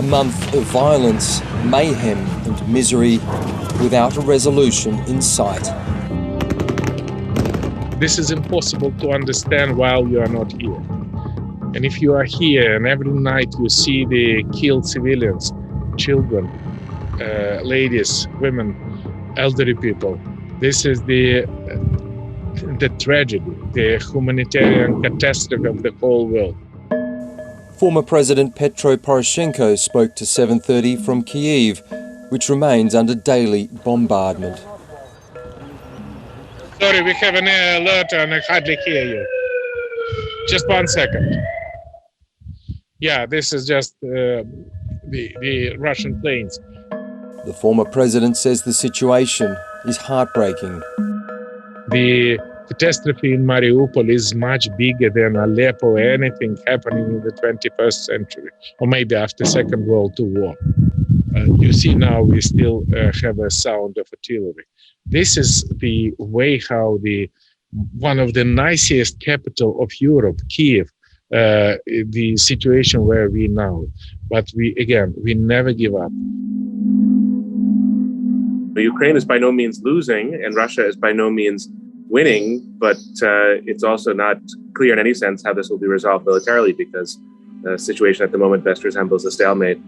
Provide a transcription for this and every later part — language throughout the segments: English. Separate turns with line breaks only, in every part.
month of violence, mayhem and misery without a resolution in sight.
This is impossible to understand while you are not here. And if you are here and every night you see the killed civilians, children, ladies, women, elderly people, this is the tragedy, the humanitarian catastrophe of the whole world.
Former President Petro Poroshenko spoke to 7:30 from Kyiv, which remains under daily bombardment.
Sorry, we have an alert and I hardly hear you. Just 1 second. Yeah, this is just the Russian planes.
The former president says the situation is heartbreaking.
The catastrophe in Mariupol is much bigger than Aleppo or anything happening in the 21st century, or maybe after Second World War. You see now we still have a sound of artillery. This is the way how one of the nicest capital of Europe, Kiev, the situation where we now. But we never give up.
Ukraine is by no means losing, and Russia is by no means winning, but it's also not clear in any sense how this will be resolved militarily, because the situation at the moment best resembles a stalemate.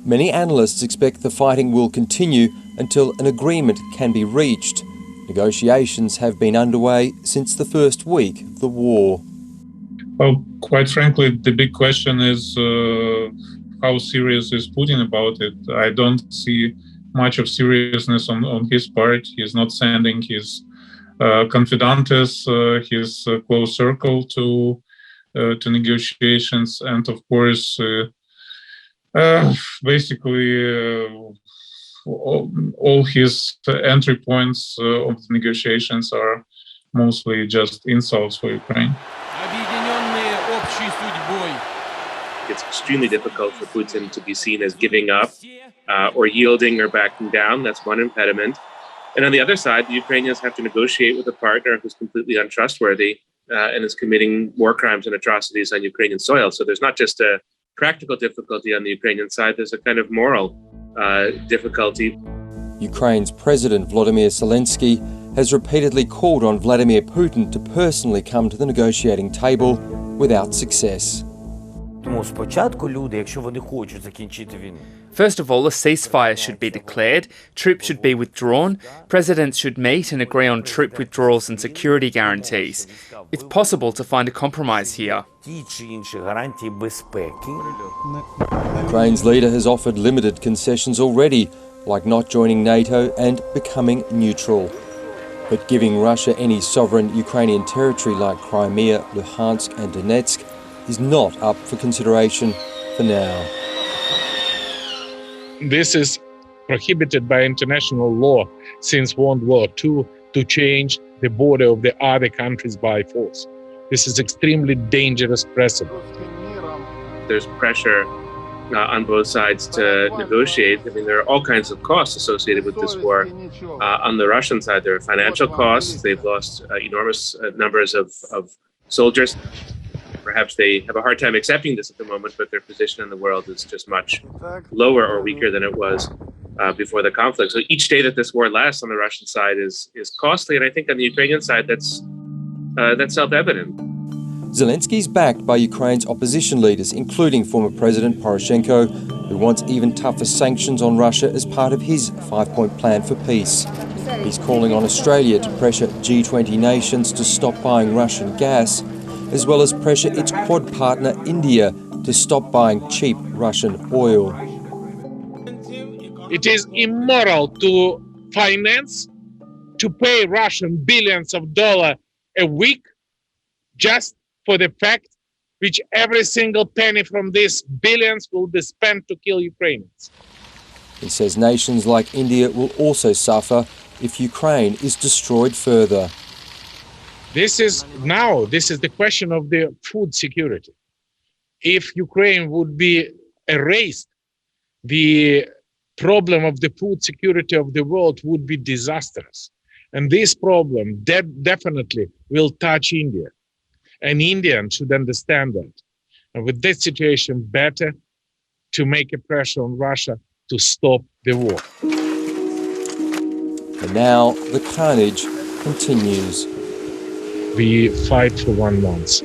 Many analysts expect the fighting will continue until an agreement can be reached. Negotiations have been underway since the first week of the war.
Well, quite frankly, the big question is how serious is Putin about it? I don't see much of seriousness on his part. He's not sending his confidantes, his close circle to negotiations, and of course, basically all his entry points of the negotiations are mostly just insults for Ukraine.
It's extremely difficult for Putin to be seen as giving up or yielding or backing down. That's one impediment. And on the other side, the Ukrainians have to negotiate with a partner who's completely untrustworthy and is committing war crimes and atrocities on Ukrainian soil. So there's not just a practical difficulty on the Ukrainian side, there's a kind of moral difficulty.
Ukraine's President Volodymyr Zelensky has repeatedly called on Vladimir Putin to personally come to the negotiating table without success.
First of all, a ceasefire should be declared, troops should be withdrawn, presidents should meet and agree on troop withdrawals and security guarantees. It's possible to find a compromise here.
Ukraine's leader has offered limited concessions already, like not joining NATO and becoming neutral. But giving Russia any sovereign Ukrainian territory like Crimea, Luhansk and Donetsk is not up for consideration for now.
This is prohibited by international law since World War II to change the border of the other countries by force. This is extremely dangerous precedent.
There's pressure on both sides to negotiate. I mean, there are all kinds of costs associated with this war. On the Russian side, there are financial costs. They've lost enormous numbers of soldiers. Perhaps they have a hard time accepting this at the moment, but their position in the world is just much lower or weaker than it was before the conflict. So each day that this war lasts on the Russian side is costly, and I think on the Ukrainian side that's self-evident.
Zelensky's backed by Ukraine's opposition leaders, including former President Poroshenko, who wants even tougher sanctions on Russia as part of his five-point plan for peace. He's calling on Australia to pressure G20 nations to stop buying Russian gas, as well as pressure its Quad partner India to stop buying cheap Russian oil.
It is immoral to finance, to pay Russian billions of dollars a week just for the fact which every single penny from these billions will be spent to kill Ukrainians.
He says nations like India will also suffer if Ukraine is destroyed further.
This is the question of the food security. If Ukraine would be erased, the problem of the food security of the world would be disastrous. And this problem definitely will touch India. And Indians should understand that. And with this situation, better to make a pressure on Russia to stop the war.
And now the carnage continues.
We fight for 1 month.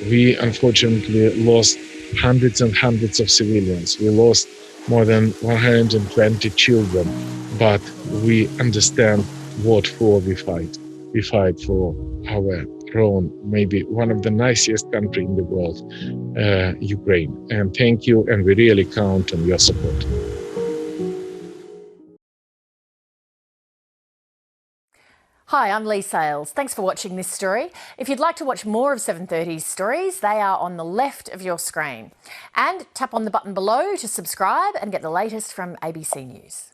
We unfortunately lost hundreds and hundreds of civilians. We lost more than 120 children, but we understand what for we fight. We fight for our own, maybe one of the nicest country in the world, Ukraine. And thank you, and we really count on your support.
Hi, I'm Lee Sales. Thanks for watching this story. If you'd like to watch more of 730's stories, they are on the left of your screen. And tap on the button below to subscribe and get the latest from ABC News.